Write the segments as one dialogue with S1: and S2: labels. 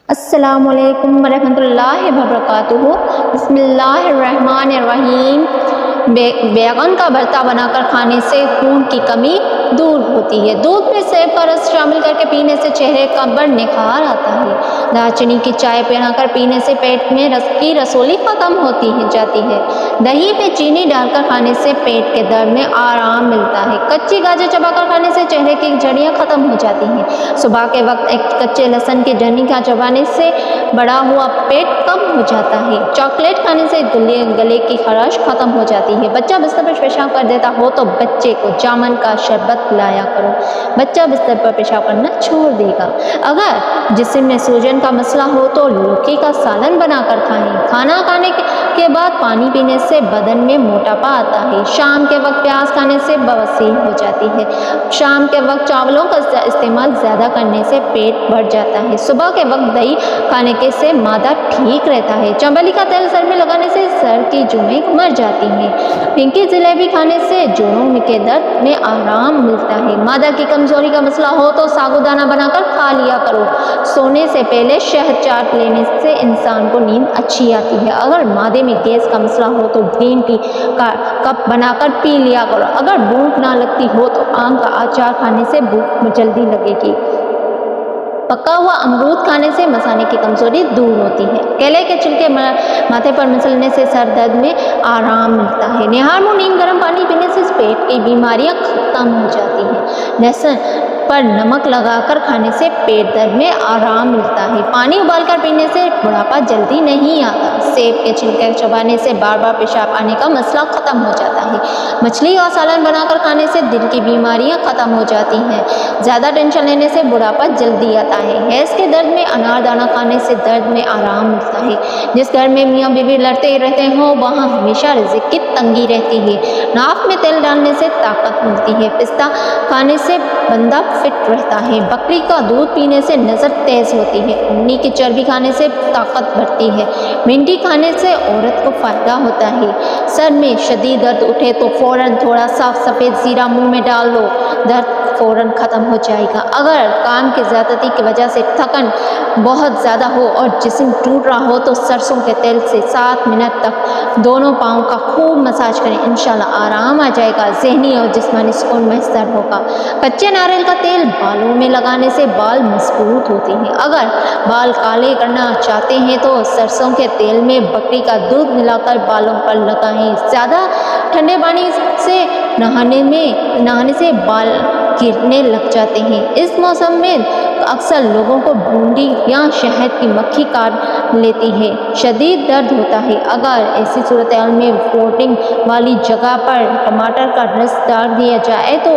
S1: السلام علیکم ورحمۃ اللہ وبرکاتہ۔ بسم اللہ الرحمن الرحیم۔ بیگن کا بھرتا بنا کر کھانے سے خون کی کمی دور ہوتی ہے۔ دودھ میں سیب کا رس شامل کر کے پینے سے چہرے کا بڑھ نکھار آتا ہے۔ دار چینی کی چائے بنا کر پینے سے پیٹ میں رس کی رسولی ختم ہوتی جاتی ہے۔ دہی میں چینی ڈال کر کھانے سے پیٹ کے درد میں آرام ملتا ہے۔ کچی گاجر چبا کر کھانے سے چہرے کی جھریاں ختم ہو جاتی ہیں۔ صبح کے وقت ایک کچے لہسن کی ڈنڈی کا چبانے سے بڑا ہوا پیٹ کم ہو جاتا ہے۔ چاکلیٹ کھانے سے گلے کی خراش ختم ہو جاتی ہے۔ بچہ بستر پر پیشاب کر دیتا ہو تو بچے کو جامن کا شربت پلایا کرو، بچہ بستر پر پیشاب کرنا چھوڑ دے گا۔ اگر جسم میں سوجن کا مسئلہ ہو تو لوکی کا سالن بنا کر کھائیں۔ کھانا کھانے کے بعد پانی پینے سے بدن میں موٹاپا آتا ہے۔ شام کے وقت پیاز کھانے سے بواسیر ہو جاتی ہے۔ شام کے وقت چاولوں کا استعمال زیادہ کرنے سے پیٹ بڑھ جاتا ہے۔ صبح کے وقت دہی کھانے سے معدہ ٹھیک رہتا ہے۔ چنبیلی کا تیل سر میں لگانے سے سر کی جوئیں مر جاتی ہیں۔ پنکی جلیبی کھانے سے جوڑوں کے درد میں آرام ملتا ہے۔ معدہ کی کمزوری کا مسئلہ ہو تو سابودانہ بنا کر کھا لیا کرو۔ سونے سے پہلے شہد چاٹ لینے سے انسان کو نیند اچھی آتی ہے۔ اگر معدے میں گیس کا مسئلہ ہو تو گرین ٹی کا کپ بنا کر پی لیا کرو۔ اگر بھوک نہ لگتی ہو تو آم کا اچار کھانے سے بھوک جلدی لگے گی۔ پکا ہوا امرود کھانے سے مثانے کی کمزوری دور ہوتی ہے۔ کیلے کے چھلکے ماتھے پر مچلنے سے سر درد میں آرام ملتا ہے۔ نہار منہ نیم گرم پانی پینے سے پیٹ کی بیماریاں ختم ہو جاتی ہیں۔ لہسن پر نمک لگا کر کھانے سے پیٹ درد میں آرام ملتا ہے۔ پانی ابال کر پینے سے بڑھاپا جلدی نہیں آتا۔ سیب کے چھلکے چبانے سے بار بار پیشاب آنے کا مسئلہ ختم ہو جاتا ہے۔ مچھلی کا سالن بنا کر کھانے سے دل کی بیماریاں ختم ہو جاتی ہیں۔ زیادہ ٹینشن لینے سے بڑھاپا جلدی آتا ہے۔ گیس کے درد میں انار دانہ کھانے سے درد میں آرام ملتا ہے۔ جس گھر میں میاں بیوی لڑتے رہتے ہوں وہاں ہمیشہ رزق کی تنگی رہتی ہے۔ ناک میں تیل ڈالنے سے طاقت ملتی ہے۔ پستہ کھانے سے بندہ فٹ رہتا ہے۔ بکری کا دودھ پینے سے نظر تیز ہوتی ہے۔ اونی کی چربی کھانے سے طاقت بڑھتی ہے۔ بھنڈی کھانے سے عورت کو فائدہ ہوتا ہے۔ سر میں شدید درد اٹھے تو فوراً تھوڑا صاف سفید زیرہ منہ میں ڈال لو، درد فوراً ختم ہو جائے گا۔ اگر کام کی زیادتی کی وجہ سے تھکن بہت زیادہ ہو اور جسم ٹوٹ رہا ہو تو سرسوں کے تیل سے 7 منٹ تک دونوں پاؤں کا خوب مساج کریں، انشاءاللہ آرام آ جائے گا، ذہنی اور جسمانی سکون میسر ہوگا۔ کچے ناریل کا تیل بالوں میں لگانے سے بال مضبوط ہوتے ہیں۔ اگر بال کالے کرنا چاہتے ہیں تو سرسوں کے تیل میں بکری کا دودھ ملا کر بالوں پر لگائیں۔ زیادہ ٹھنڈے پانی سے نہانے سے بال گرنے لگ جاتے ہیں۔ اس موسم میں اکثر لوگوں کو بھونڈی یا شہد کی مکھی کاٹ لیتی ہے، شدید درد ہوتا ہے۔ اگر ایسی صورتحال میں ووٹنگ والی جگہ پر ٹماٹر کا رس ڈال دیا جائے تو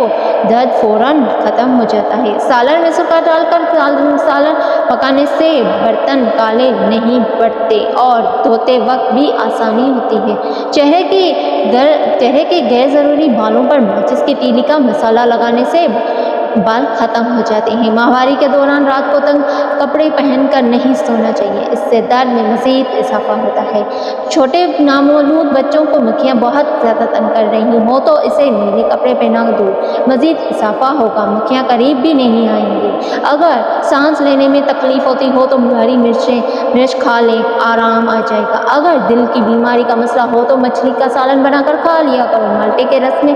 S1: درد فوراً ختم ہو جاتا ہے۔ سالن میں سرکہ ڈال کر سالن پکانے سے برتن کالے نہیں پڑتے اور دھوتے وقت بھی آسانی ہوتی ہے۔ چہرے کے غیر ضروری بالوں پر ماچس کی تیلی کا مسالہ لگانے سے بال ختم ہو جاتے ہیں۔ ماہواری کے دوران رات کو تنگ کپڑے پہن کر نہیں سونا چاہیے، اس سے درد میں مزید اضافہ ہوتا ہے۔ چھوٹے نامولود بچوں کو مکھیاں بہت زیادہ تنگ کر رہی ہوں تو اسے نیلے کپڑے پہنا دو، مزید اضافہ ہوگا، مکھیاں قریب بھی نہیں آئیں گی۔ اگر سانس لینے میں تکلیف ہوتی ہو تو ہری مرچ کھا لیں، آرام آ جائے گا۔ اگر دل کی بیماری کا مسئلہ ہو تو مچھلی کا سالن بنا کر کھا لیا کرو۔ مالٹے کے رس میں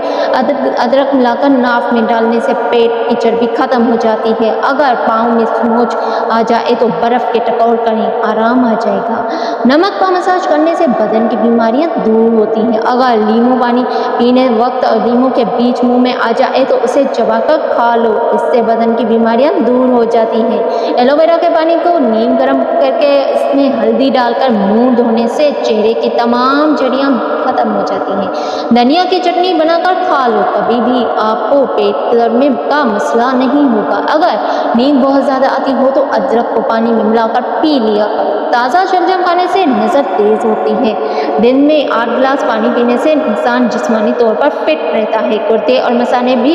S1: ادرک ملا کر ناک میں ڈالنے سے پیٹ کی چربی ختم ہو جاتی ہے۔ اگر پاؤں میں سوج آ جائے تو برف کے ٹکور کریں، آرام آ جائے گا۔ نمک کا مساج کرنے سے بدن کی بیماریاں دور ہوتی ہیں۔ اگر لیمو پانی پینے وقت لیمو کے بیج منہ میں آ جائے تو اسے چبا کر کھا لو، اس سے بدن کی بیماریاں دور ہو جاتی ہیں۔ ایلو ویرا کے پانی کو نیم گرم کر کے اس میں ہلدی ڈال کر منہ دھونے سے چہرے کی تمام جھریاں ختم ہو جاتی ہیں۔ دھنیا کی چٹنی بنا کر کھا لو، کبھی بھی آپ کو پیٹ درد کا مسئلہ نہیں ہوگا۔ اگر نیند بہت زیادہ آتی ہو تو ادرک کو پانی میں ملا کر پی لیا کرو۔ تازہ شلجم کھانے سے نظر تیز ہوتی ہے۔ دن میں 8 گلاس پانی پینے سے انسان جسمانی طور پر فٹ رہتا ہے۔ گردے اور مثانے بھی